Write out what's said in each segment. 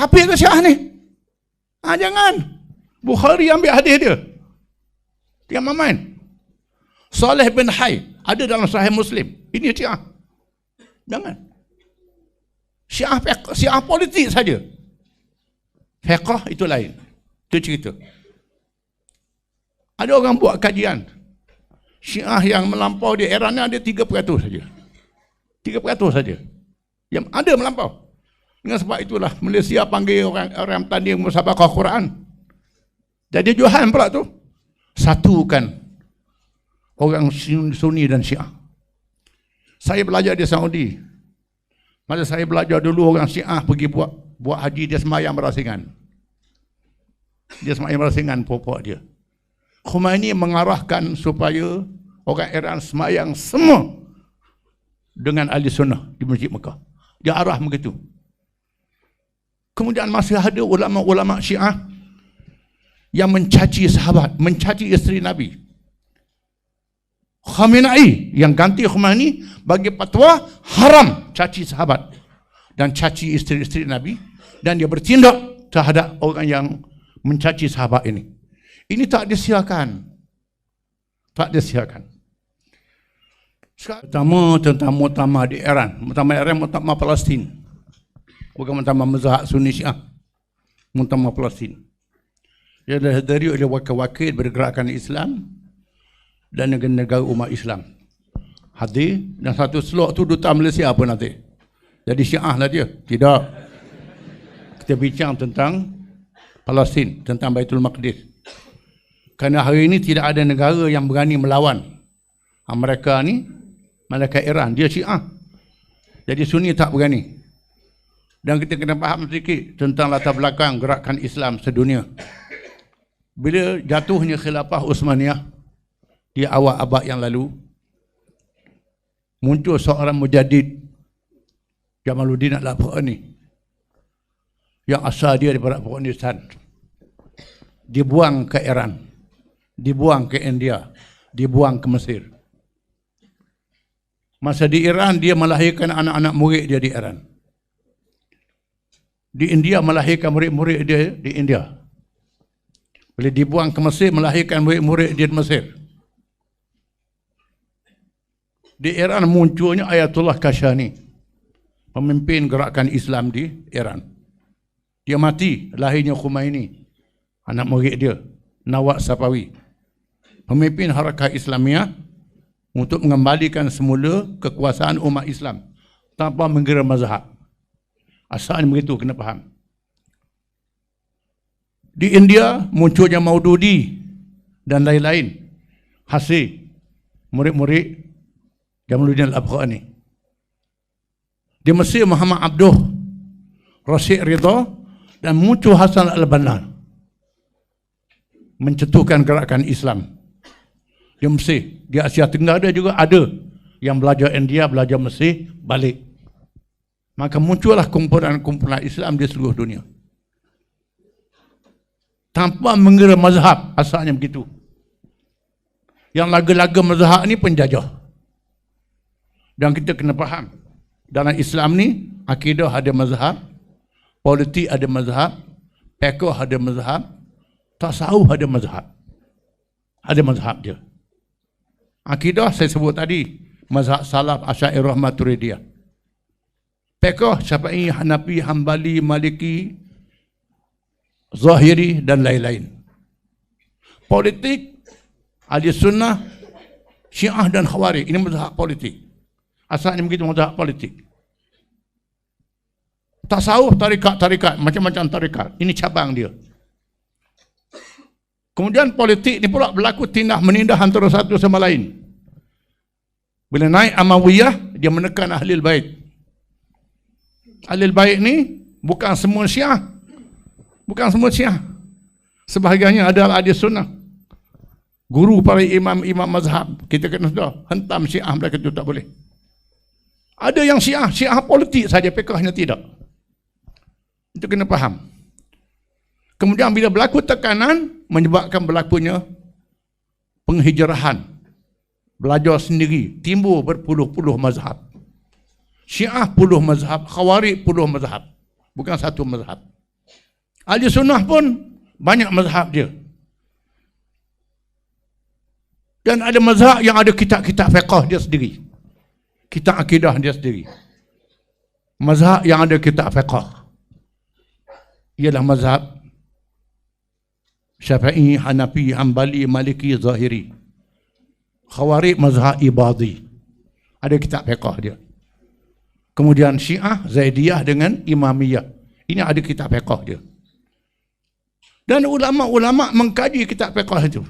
Kafir ke Syiah ni? Jangan. Bukhari ambil hadis dia. Jangan main. Saleh bin Hay ada dalam Sahih Muslim. Ini Syiah. Jangan. Syiah politik saja. Fiqh itu lain. Itu cerita. Ada orang buat kajian. Syiah yang melampau di era ni ada 3% saja. 3% saja. Yang ada melampau. Dengan sebab itulah Malaysia panggil orang tanding musabaqah Quran. Jadi Johan pula tu. Satukan orang Sunni dan Syiah. Saya belajar di Saudi. Masa saya belajar dulu orang Syiah pergi buat haji, dia semayang berasingan. Dia semayang berasingan pokok dia. Khomeini mengarahkan supaya orang Iran semayang semua dengan ahli sunnah di Masjid Mekah. Dia arah begitu. Kemudian masih ada ulama-ulama Syiah yang mencaci sahabat, mencaci isteri Nabi. Khamenei yang ganti Khomeini bagi fatwa haram caci sahabat dan caci isteri-isteri Nabi, dan dia bertindak terhadap orang yang mencaci sahabat ini. Ini tak disiarkan. Tak disiarkan. Pertama tentang muktamar di Iran. Muktamar Iran, muktamar Palestin. Bukan muktamar mazhab Sunni Syiah. Muktamar Palestin. Ia dihadiri oleh wakil-wakil bergerakan Islam dan negara-negara umat Islam. Hadir, dan satu slot tu duta Malaysia pun nanti. Jadi Syiah lah dia. Tidak. Kita bincang tentang Palestin, tentang Baitul Maqdis. Kerana hari ini tidak ada negara yang berani melawan mereka ni, mereka Iran, dia Syiah. Jadi Sunni tak berani. Dan kita kena faham sedikit tentang latar belakang gerakan Islam sedunia. Bila jatuhnya khilafah Uthmaniyah di awal abad yang lalu, muncul seorang mujaddid Jamaluddin Al-Afghani yang asal dia daripada Afghanistan. Dibuang ke Iran, dibuang ke India, dibuang ke Mesir. Masa di Iran, dia melahirkan anak-anak murid dia di Iran. Di India, melahirkan murid-murid dia di India. Bila dibuang ke Mesir, melahirkan murid-murid dia di Mesir. Di Iran munculnya Ayatullah Kashani, pemimpin gerakan Islam di Iran. Dia mati, lahirnya Khomeini, anak murid dia, Nawab Safawi, pemimpin Harakah Islamiyah, untuk mengembalikan semula kekuasaan umat Islam tanpa mengira mazhab. Asalnya begitu, kena faham. Di India munculnya Maududi dan lain-lain, hasil murid-murid Jamaluddin Al-Afghani. Di Mesir Muhammad Abduh, Rashid Ridha, dan muncul Hasan Al-Banna mencetuskan gerakan Islam di Mesir. Di Asia Tenggara juga ada yang belajar India, belajar Mesir, balik. Maka muncullah kumpulan-kumpulan Islam di seluruh dunia. Tanpa mengira mazhab, asalnya begitu. Yang laga-laga mazhab ni penjajah. Dan kita kena faham, dalam Islam ni, akidah ada mazhab, politik ada mazhab, fiqh ada mazhab, tasawuf ada mazhab. Ada mazhab dia. Akidah saya sebut tadi, mazhab salaf, Asy'ariyah, Maturidiyah. Fiqh Syafi'i, Hanafi, Hambali, Maliki, Zahiri dan lain-lain. Politik, Ahli Sunnah, Syiah dan Khawarij. Ini mazhab politik. Asalnya begitu, mazhab politik. Tasawuf, tarikat, macam-macam tarikat. Ini cabang dia. Kemudian politik ni pula berlaku tindah menindah antara satu sama lain. Bila naik Amawiyah, dia menekan Ahlul Bait. Ahlul Bait ni bukan semua Syiah. Bukan semua Syiah. Sebahagiannya adalah Ahli Sunnah. Guru para imam-imam mazhab. Kita kena tahu, hentam Syiah mereka itu tak boleh. Ada yang Syiah politik saja, fiqhnya tidak. Itu kena faham. Kemudian bila berlaku tekanan, menyebabkan berlakunya penghijrahan. Belajar sendiri, timbul berpuluh-puluh mazhab. Syiah puluh mazhab, Khawarij puluh mazhab. Bukan satu mazhab. Ahli sunnah pun banyak mazhab dia. Dan ada mazhab yang ada kitab-kitab fiqh dia sendiri. Kitab akidah dia sendiri. Mazhab yang ada kitab fiqh ialah mazhab Syafi'i, Hanafi, Hanbali, Maliki, Zahiri. Khawarij mazhab Ibadhi. Ada kitab fiqh dia. Kemudian Syiah, Zaidiyah dengan Imamiyah. Ini ada kitab fiqh dia. Dan ulama-ulama mengkaji kitab fiqh itu.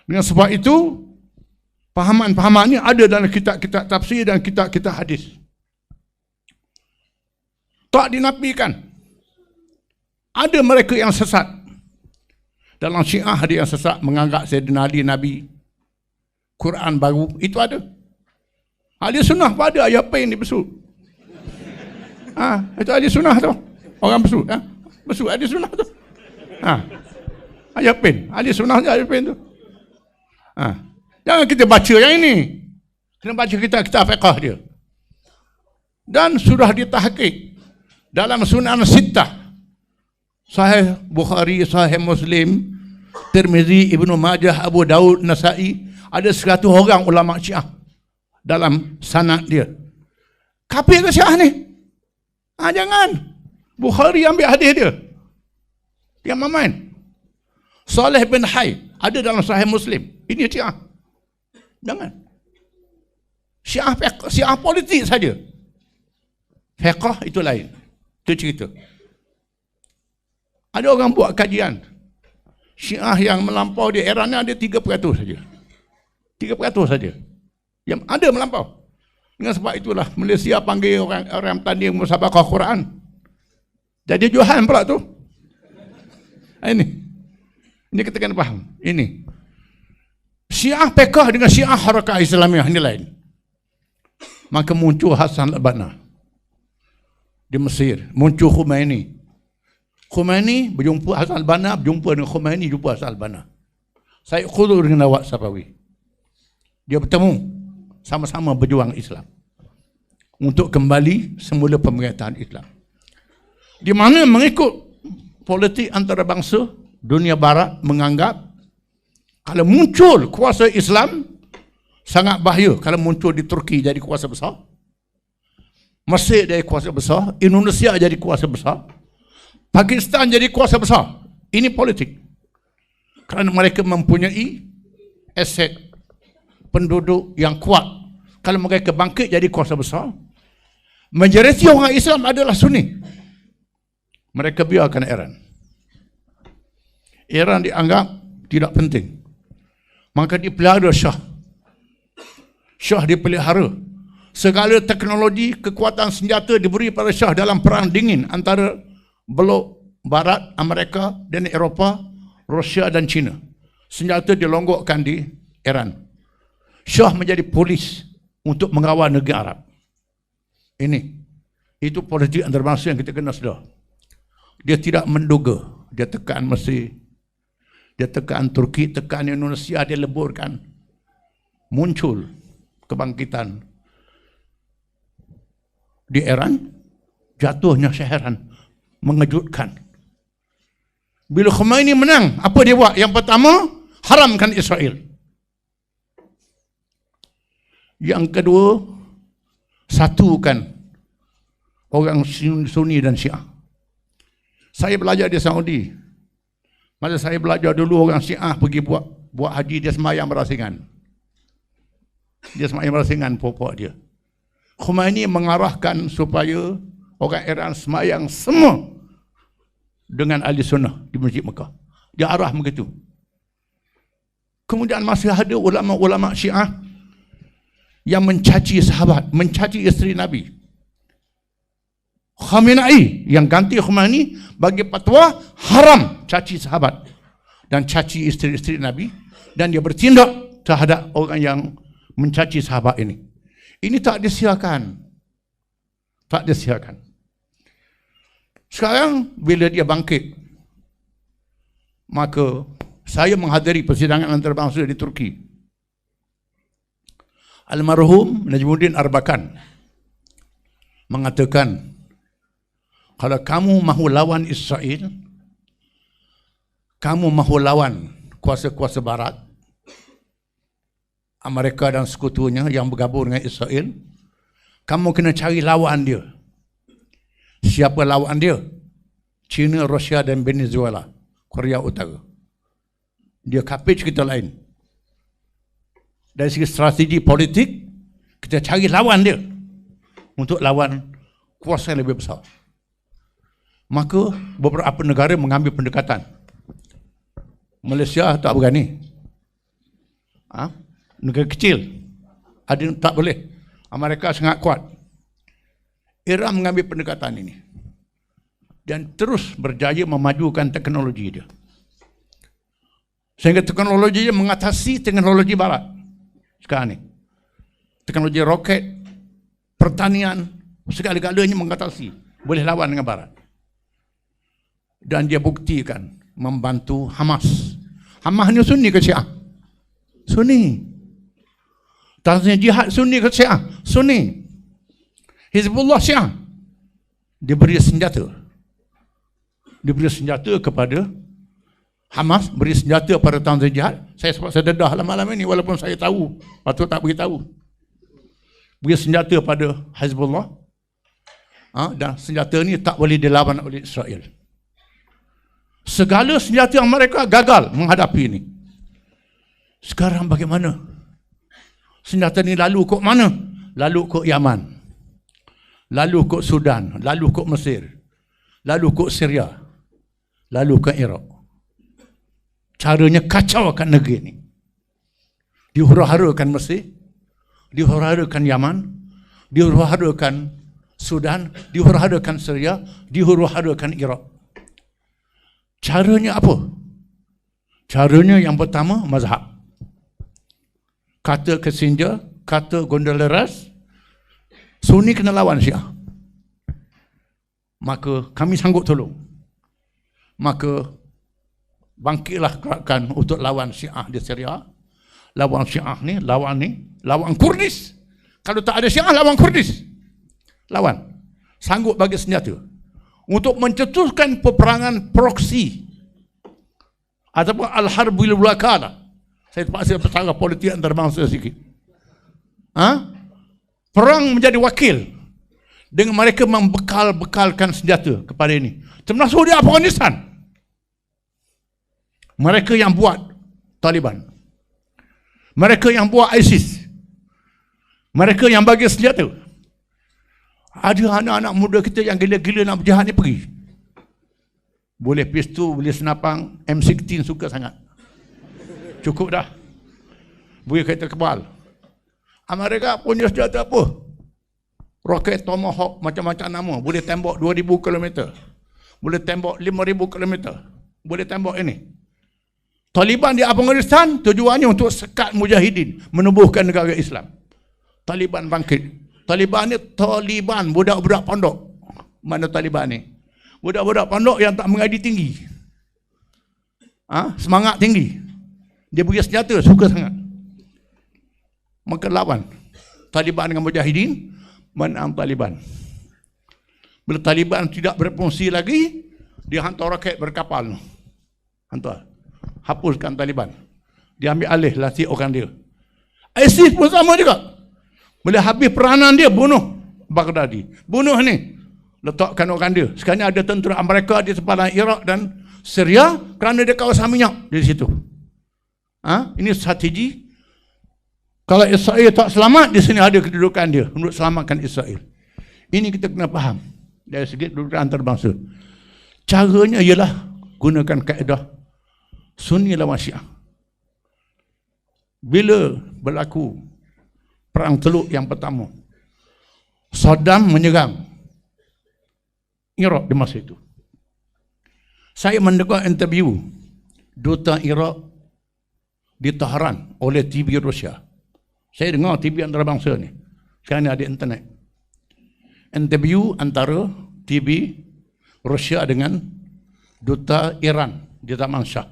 Dengan sebab itu, pahaman-pahaman ini ada dalam kitab-kitab tafsir dan kitab-kitab hadis. Tak dinafikan. Ada mereka yang sesat. Dalam Syiah ada yang sesat menganggap Sayyidina Ali Nabi. Quran baru, itu ada. Ahli sunnah pun ada ayat pen di besut. Itu ahli sunnah tu. Orang besut. Besut ahli sunnah tu. Ayat pen. Ahli sunnah je ayat pen tu. Jangan kita baca yang ini. Kena baca kita fiqh dia. Dan sudah ditahqiq dalam Sunan Sittah, Sahih Bukhari, Sahih Muslim, Tirmizi, Ibnu Majah, Abu Daud, Nasa'i, ada 100 orang ulama Syiah dalam sanad dia. Kafir ke Syiah ni? Jangan. Bukhari ambil hadis dia. Dia main. Saleh bin Hay ada dalam Sahih Muslim. Ini Syiah. Jangan. Syiah politik saja. Fiqh itu lain. Itu cerita. Ada orang buat kajian. Syiah yang melampau di era ni ada 3% saja. 3% saja. Yang ada melampau. Dengan sebab itulah Malaysia panggil orang tanding musabaqah Quran. Jadi Johan pula tu. Ini kita kena faham. Ini. Syiah fiqh dengan Syiah Harakah Islamiyah ini lain. Maka muncul Hasan al-Banna di Mesir. Muncul Khomeini. Khomeini berjumpa Hasan al-Banna, berjumpa dengan Khomeini, jumpa Hasan al-Banna. Syed Qutb dengan Nawab Safawi. Dia bertemu, sama-sama berjuang Islam untuk kembali semula pemerintahan Islam. Di mana mengikut politik antarabangsa, dunia barat menganggap kalau muncul kuasa Islam sangat bahaya. Kalau muncul di Turki jadi kuasa besar, Mesir jadi kuasa besar, Indonesia jadi kuasa besar, Pakistan jadi kuasa besar. Ini politik. Kerana mereka mempunyai aset penduduk yang kuat. Kalau mereka bangkit jadi kuasa besar, majoriti orang Islam adalah Sunni. Mereka biarkan Iran. Iran dianggap tidak penting. Maka dipelihara Shah. Shah dipelihara. Segala teknologi, kekuatan senjata diberi pada Shah dalam perang dingin antara blok Barat, Amerika dan Eropah, Rusia dan China. Senjata dilonggokkan di Iran. Shah menjadi polis untuk mengawal negeri Arab. Itu politik antarabangsa yang kita kena sedar. Dia tidak menduga. Dia tekan Mesir, dia tekan Turki, tekan Indonesia, dia leburkan. Muncul kebangkitan di Iran, jatuhnya Syahran, mengejutkan. Bila Khomeini menang, apa dia buat? Yang pertama, haramkan Israel. Yang kedua, satukan orang Sunni dan Syiah. Saya belajar di Saudi. Masa saya belajar dulu, orang Syiah pergi buat haji, dia sembahyang berasingan. Dia sembahyang berasingan pokok dia. Khomeini mengarahkan supaya orang Iran sembahyang semua dengan ahli sunnah di Masjid Mekah. Dia arah begitu. Kemudian masih ada ulama-ulama Syiah yang mencaci sahabat, mencaci isteri Nabi. Khamenei yang ganti Khomeini bagi fatwa haram caci sahabat dan caci isteri-isteri Nabi, dan dia bertindak terhadap orang yang mencaci sahabat ini. Ini tak disiarkan. Tak disiarkan. Sekarang bila dia bangkit, maka saya menghadiri persidangan antarabangsa di Turki. Almarhum Najmuddin Arbakan mengatakan Kalau kamu mahu lawan Israel, kamu mahu lawan kuasa-kuasa barat, Amerika dan sekutunya yang bergabung dengan Israel, kamu kena cari lawan dia. Siapa lawan dia? China, Rusia dan Venezuela, Korea Utara. Dia kapit kita lain. Dari segi strategi politik, kita cari lawan dia untuk lawan kuasa yang lebih besar. Maka beberapa negara mengambil pendekatan. Malaysia tak berani. Negara kecil, ada tak boleh. Amerika sangat kuat. Iran mengambil pendekatan ini dan terus berjaya memajukan teknologi dia, sehingga teknologi dia mengatasi teknologi barat sekarang ni. Teknologi roket, pertanian, segala-galanya mengatasi, boleh lawan dengan barat. Dan dia buktikan membantu Hamas. Hamas ni Sunni ke Syiah? Sunni. Tanzim jihad Sunni ke Syiah? Sunni. Hizbullah Syiah. Dia beri senjata. Dia beri senjata kepada Hamas, beri senjata pada Tanzim jihad. Sebab saya dedah malam ini walaupun saya tahu, patut tak beritahu. Beri senjata pada Hizbullah. Dan senjata ni tak boleh dilawan oleh Israel. Segala senjata yang mereka gagal menghadapi ini. Sekarang bagaimana? Senjata ni lalu ke mana? Lalu ke Yaman, lalu ke Sudan, lalu ke Mesir, lalu ke Syria, lalu ke Iraq. Caranya kacaukan negeri ini. Dihura-harakan Mesir, dihura-harakan Yaman, dihura-harakan Sudan, dihura-harakan Syria, dihura-harakan Iraq. Caranya apa? Caranya yang pertama, mazhab. Kata Kissinger, kata Gondolaras, Sunni kena lawan Syiah. Maka kami sanggup tolong. Maka bangkitlah gerakan untuk lawan Syiah di Syria. Lawan Syiah ni, lawan Kurdis. Kalau tak ada Syiah, lawan Kurdis. Lawan. Sanggup bagi senjata untuk mencetuskan peperangan proksi ataupun al-harbul wakala. Saya terpaksa bercakap politik antarabangsa sikit. Perang menjadi wakil dengan mereka membekal-bekalkan senjata kepada ini, termasuk di Afghanistan. Mereka yang buat Taliban, mereka yang buat ISIS, mereka yang bagi senjata. Ada anak-anak muda kita yang gila-gila nak berjihad ni pergi. Boleh pistol, boleh senapang, M16 suka sangat. Cukup dah. Boleh kereta kebal. Amerika punya senjata apa? Roket Tomahawk macam-macam nama. Boleh tembak 2,000 km. Boleh tembak 5,000 km. Boleh tembak ini. Taliban di Afghanistan tujuannya untuk sekat mujahidin, menubuhkan negara Islam. Taliban bangkit. Taliban ni Taliban, budak-budak pondok. Mana Taliban ni? Budak-budak pondok yang tak mengaji tinggi. Semangat tinggi. Dia beri senjata, suka sangat. Maka lawan Taliban dengan mujahidin, menang Taliban. Bila Taliban tidak berfungsi lagi, dia hantar roket berkapal. Hantar. Hapuskan Taliban. Dia ambil alih lasik orang dia. ISIS pun sama juga. Bila habis peranan dia, bunuh Baghdadi. Bunuh ni. Letakkan orang dia. Sekarang ada tentera Amerika di sepadan Iraq dan Syria kerana dia kawasan minyak di situ. Ini strategi. Kalau Israel tak selamat, di sini ada kedudukan dia untuk selamatkan Israel. Ini kita kena faham dari segi kedudukan antarabangsa. Caranya ialah gunakan kaedah Sunni lawan Syiah. Bila berlaku Perang Teluk yang pertama, Saddam menyerang Iraq di masa itu. Saya mendengar interview Duta Iraq di Tehran oleh TV Rusia. Saya dengar TV antarabangsa ni. Sekarang ni ada internet. Interview antara TV Rusia dengan Duta Iran di Taman Shah.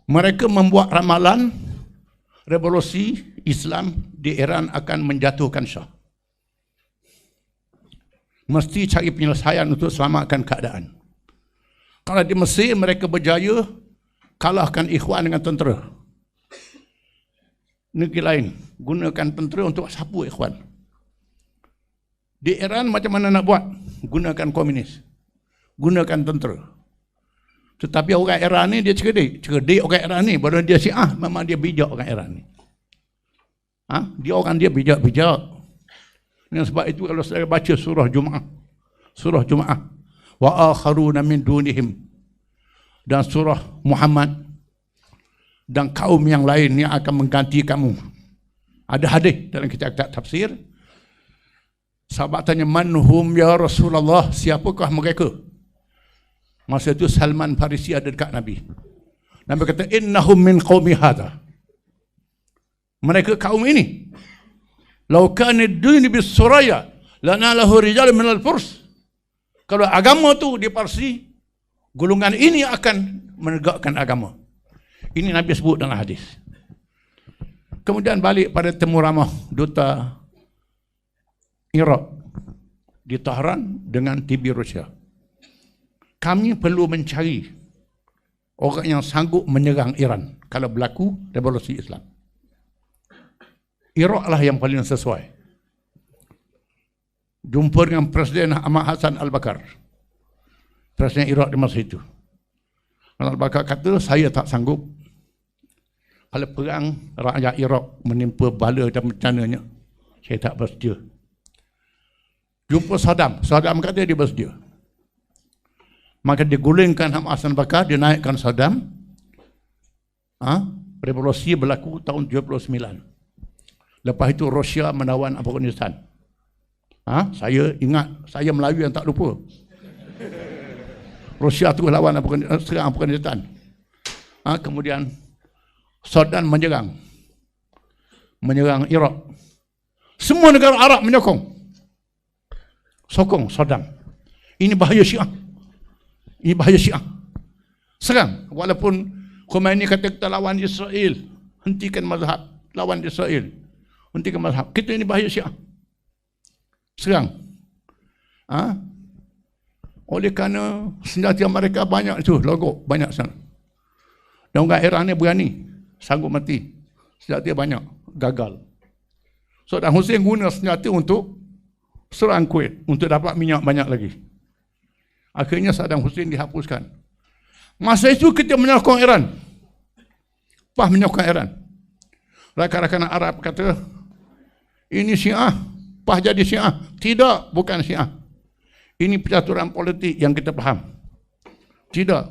Mereka membuat ramalan revolusi Islam di Iran akan menjatuhkan Shah. Mesti cari penyelesaian untuk selamatkan keadaan. Kalau di Mesir mereka berjaya kalahkan Ikhwan dengan tentera. Negeri lain gunakan tentera untuk sapu Ikhwan. Di Iran macam mana nak buat? Gunakan komunis. Gunakan tentera. Tetapi orang Iran ni dia cerdik. Cerdik orang Iran ni. Baru dia Syiah, memang dia bijak orang Iran ni. Dia bijak-bijak. Dan sebab itu kalau saya baca surah Jumaah, wa akharuna min dunihim, dan surah Muhammad, dan kaum yang lain yang akan mengganti kamu. Ada hadis dalam kitab tafsir. Sahabat tanya, manhum ya Rasulullah, siapakah mereka? Masa itu Salman Farisi ada dekat Nabi. Nabi kata, innahum min qaumi hadha. Mereka kaum ini. Lau kana ad-din bis Suraya lanalahu rijal min al-Furs. Kalau agama tu di Parsi, golongan ini akan menegakkan agama. Ini Nabi sebut dalam hadis. Kemudian balik pada temu ramah duta Iraq di Tehran dengan TB Rusia. Kami perlu mencari orang yang sanggup menyerang Iran kalau berlaku revolusi Islam. Iraq lah yang paling sesuai. Jumpa dengan Presiden Ahmad Hassan Al-Bakar, Presiden Iraq di masa itu. Al-Bakar kata, saya tak sanggup. Kalau perang rakyat Iraq menimpa bala dan bencananya, saya tak bersedia. Jumpa Saddam kata dia bersedia. Maka dia gulingkan Ahmad Hassan Al-Bakar, dia naikkan Saddam. Revolusi berlaku tahun 79. Lepas itu Rusia menawan Afghanistan. Saya ingat, saya Melayu yang tak lupa. Rusia tu lawan serang Afghanistan. Kemudian Saddam menyerang Iraq. Semua negara Arab menyokong. Sokong Saddam. Ini bahaya Syiah. Serang. Walaupun Khomeini kata kita lawan Israel, hentikan mazhab, lawan Israel, hentikan mazhab. Kita ini bahaya Syiah. Serang. Oleh kerana senjata mereka banyak tu, logok banyak sana. Dan orang Iran ni berani, sanggup mati. Senjata banyak, gagal. Saddam Hussein guna senjata untuk serang Kuwait, untuk dapat minyak banyak lagi. Akhirnya Saddam Hussein dihapuskan. Masa itu kita menyokong Iran. Menyokong Iran. Rakan-rakan Arab kata, ini Syiah, jadi Syiah. Tidak, bukan Syiah. Ini percaturan politik yang kita faham. Tidak,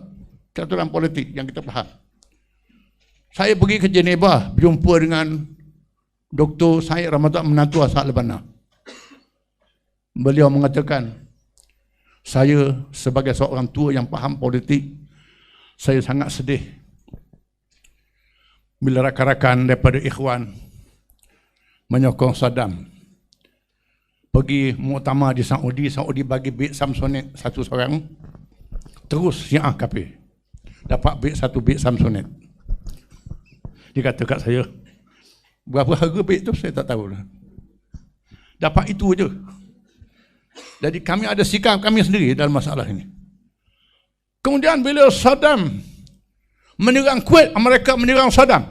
percaturan politik yang kita faham. Saya pergi ke Geneva, berjumpa dengan Dr. Syed Ramadan menantu asal Lebanon. Beliau mengatakan, saya sebagai seorang tua yang faham politik, saya sangat sedih bila rakan-rakan daripada Ikhwan menyokong Saddam. Pergi muktamar di Saudi bagi bit Samsonite satu seorang, terus Syiah kafir dapat satu bit Samsonite. Dia kata kat saya, berapa harga bit tu saya tak tahu. Dapat itu je. Jadi kami ada sikap kami sendiri dalam masalah ini. Kemudian bila Saddam menyerang Kuwait, mereka menyerang Saddam.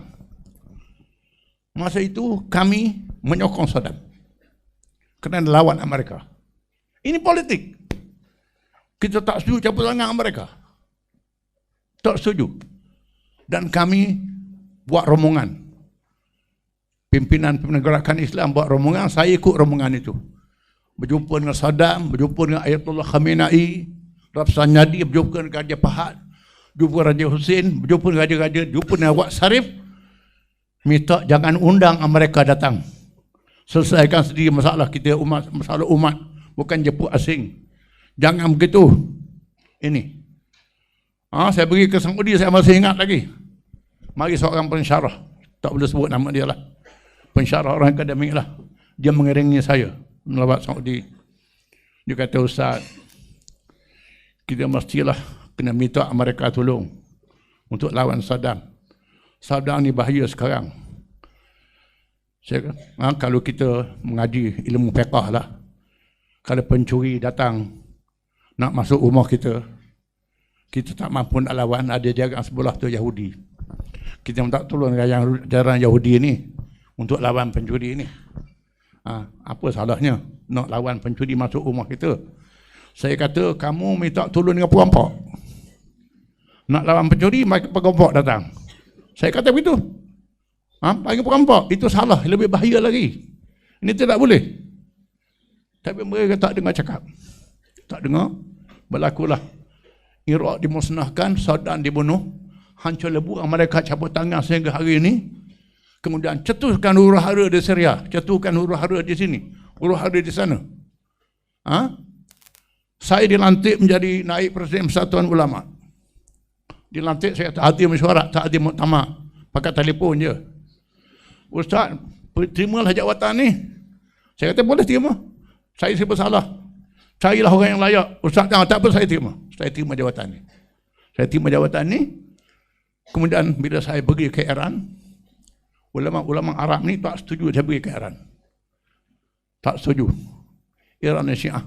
Masa itu kami menyokong Saddam kerana lawan Amerika. Ini politik. Kita tak setuju campur tangan Amerika. Tak setuju. Dan kami buat rombongan. Pimpinan gerakan Islam buat rombongan, saya ikut rombongan itu. Berjumpa dengan Saddam, berjumpa dengan Ayatollah Khamenei, Rafsanjani, berjumpa dengan Raja Fahad, jumpa Raja Hussein, berjumpa dengan Raja-Raja, jumpa dengan Wak Sarif, minta jangan undang mereka datang. Selesaikan sendiri masalah kita umat, masalah umat, bukan jemput asing. Jangan begitu. Ini. Saya pergi ke Saudi, saya masih ingat lagi. Mari seorang pensyarah, tak boleh sebut nama dia lah. Pensyarah orang akademik lah. Dia mengiringi saya melawat Saudi. Dia kata, Ustaz, kita mestilah kena minta mereka tolong untuk lawan Saddam. Saddam ni bahaya sekarang. Saya kata, kalau kita mengaji ilmu fiqh lah, Kalau pencuri datang nak masuk rumah kita, kita tak mampu nak lawan, ada jaga sebelah tu Yahudi. Kita tak tolong jaran Yahudi ni untuk lawan pencuri ni. Apa salahnya nak lawan pencuri masuk rumah kita? Saya kata, kamu minta tolong dengan perampok. Nak lawan pencuri, perampok datang. Saya kata begitu. Bagi perampok, itu salah, lebih bahaya lagi. Ini tidak boleh. Tapi mereka tak dengar cakap. Tak dengar. Berlakulah Iraq dimusnahkan, Saddam dibunuh, hancur lebur mereka cabut tangan sehingga hari ini. Kemudian cetuskan huru-hara di Syria, cetuskan huru-hara di sini, huru-hara di sana. Saya dilantik menjadi naib Presiden Persatuan Ulama. Dilantik, saya tak hadir mesyuarat, tak hadir muktamar, pakai telefon je. Ustaz, terimalah jawatan ni. Saya kata boleh terima. Saya bersalah. Carilah orang yang layak. Ustaz, tak apa, saya terima. Saya terima jawatan ni. Saya terima jawatan ni. Kemudian bila saya pergi ke Iran, ulama-ulama Arab ni tak setuju saya pergi ke Iran. Tak setuju. Iran dan Syiah.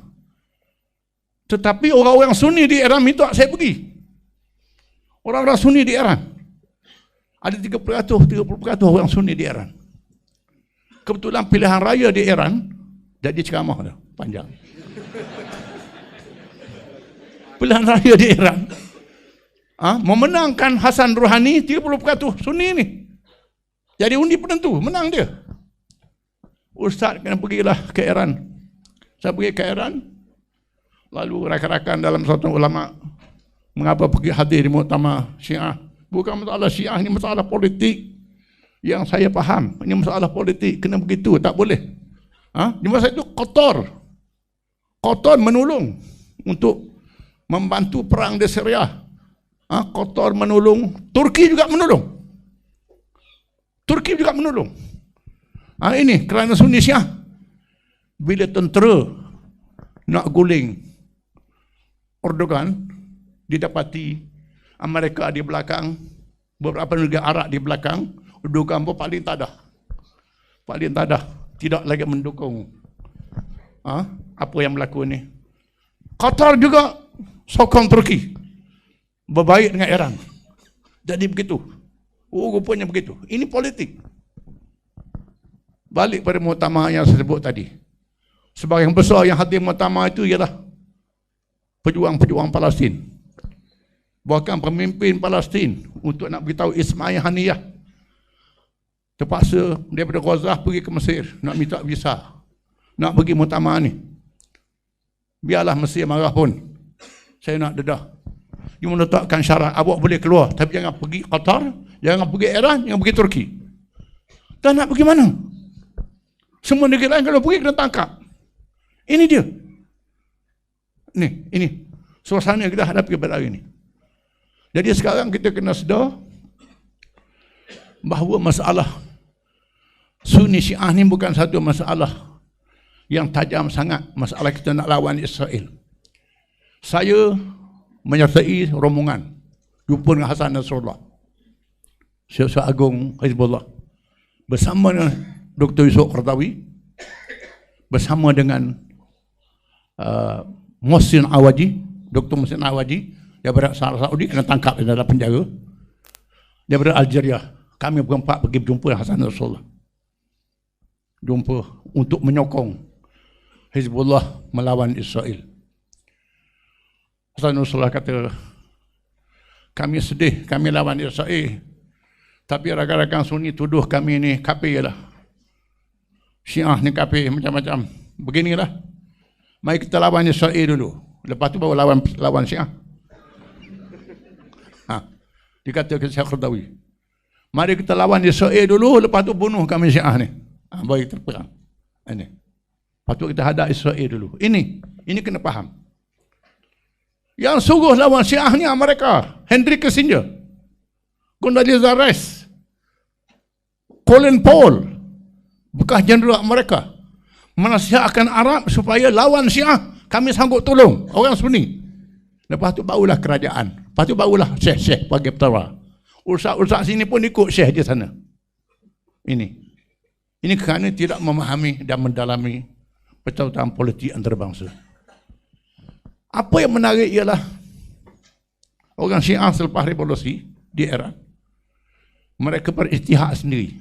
Tetapi orang-orang Sunni di Iran minta saya pergi. Orang-orang Sunni di Iran. Ada 30% orang Sunni di Iran. Kebetulan pilihan raya di Iran, jadi ceramah dah, panjang. Pilihan raya di Iran memenangkan Hasan Rouhani, 30% Sunni ni. Jadi undi penentu, menang dia. Ustaz kena pergilah ke Iran. Saya pergi ke Iran, lalu rakan-rakan dalam satu ulama, mengapa pergi hadir di muktamar Syiah? Bukan masalah Syiah, ini masalah politik. Yang saya faham, ini masalah politik, kena begitu, tak boleh. Di masa itu Qatar menolong untuk membantu perang di Syria. Qatar menolong, Turki juga menolong. Ini kerana Sunni Syiah. Bila tentera nak guling Erdogan, didapati Amerika di belakang, beberapa negara Arab di belakang, Erdogan pun paling tadah, tidak lagi mendukung apa yang berlaku ni. Qatar juga sokong Turki berbaik dengan Iran. Jadi begitu. Rupanya begitu. Ini politik. Balik pada muktamar yang saya sebut tadi. Sebahagian besar yang hadir muktamar itu ialah pejuang-pejuang Palestin. Bahkan pemimpin Palestin untuk nak beritahu Ismail Haniyah terpaksa daripada Gaza pergi ke Mesir nak minta visa, nak pergi muktamar ni. Biarlah Mesir marah pun, saya nak dedah. Dia menetapkan syarat, awak boleh keluar tapi jangan pergi Qatar, jangan pergi Iran, jangan pergi Turki. Tak nak pergi mana? Semua negara lain kalau pergi kena tangkap. Ini dia. Ini suasana kita hadapi pada hari ini. Jadi sekarang kita kena sedar bahawa masalah Sunni Syiah ni bukan satu masalah yang tajam sangat, masalah kita nak lawan Israel. Saya menyertai rombongan jumpa dengan Hasan Nasrullah, Syekh Agung Hizbullah, bersama dengan Dr. Yusuf Qaradawi, bersama dengan Muhsin Awaji, Dr. Muhsin Awaji daripada Saudi, kena tangkap di dalam penjara. Daripada Algeria, kami berempat pergi berjumpa Hasan Nasrullah, jumpa untuk menyokong Hizbullah melawan Israel. Hasan Nasrullah kata, kami sedih, kami lawan Israel, tapi rakan-rakan Sunni tuduh kami ni kafir lah, Syiah ni kafir, macam-macam. Beginilah, mari kita lawan Israel dulu, lepas tu baru lawan Syiah. Dikata ke Syekh Qaradawi, mari kita lawan Israel dulu, lepas tu bunuh kami Syiah ni, baru kita perang. Ini, lepas tu kita hadap Israel dulu. Ini kena faham. Yang suruh lawan Syiah ni mereka, Henry Kissinger, Condoleezza Rice, Colin Powell, bekas jeneral mereka, menasihatkan Arab supaya lawan Syiah, kami sanggup tolong orang Sunni. Lepas tu barulah kerajaan, lepas tu barulah syekh-syekh bagi petara. Ustaz-ustaz sini pun ikut syekh di sana. Ini kerana tidak memahami dan mendalami percautan politik antarabangsa. Apa yang menarik ialah orang Syiah selepas revolusi di Iran, mereka beristihad sendiri.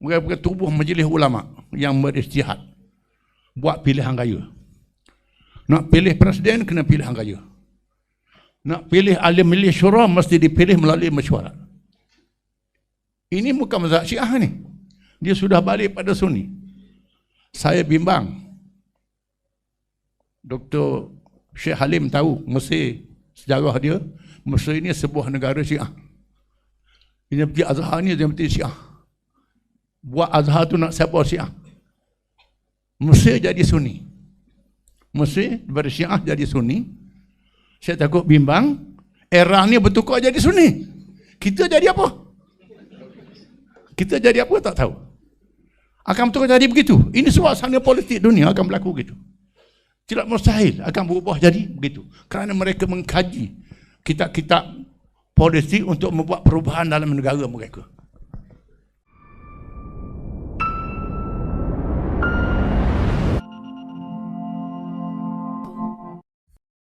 Mereka tubuh majlis ulama yang beristihad buat pilihan raya. Nak pilih presiden kena pilihan raya. Nak pilih ahli majlis syura mesti dipilih melalui mesyuarat. Ini bukan mazhab Syiah ni. Dia sudah balik pada Sunni. Saya bimbang. Dr. Syekh Halim tahu Mesir, sejarah dia, Mesir ini sebuah negara Syiah. Universiti Azhar ni universiti Syiah. Buat Azhar tu nak siapa Syiah. Mesir jadi Sunni. Mesir daripada Syiah jadi Sunni. Saya takut bimbang, Iran ni bertukar jadi Sunni. Kita jadi apa? Kita jadi apa tak tahu. Akan bertukar jadi begitu. Ini suasana politik dunia akan berlaku begitu. Tidak mustahil akan berubah jadi begitu. Kerana mereka mengkaji kitab-kitab politik untuk membuat perubahan dalam negara mereka.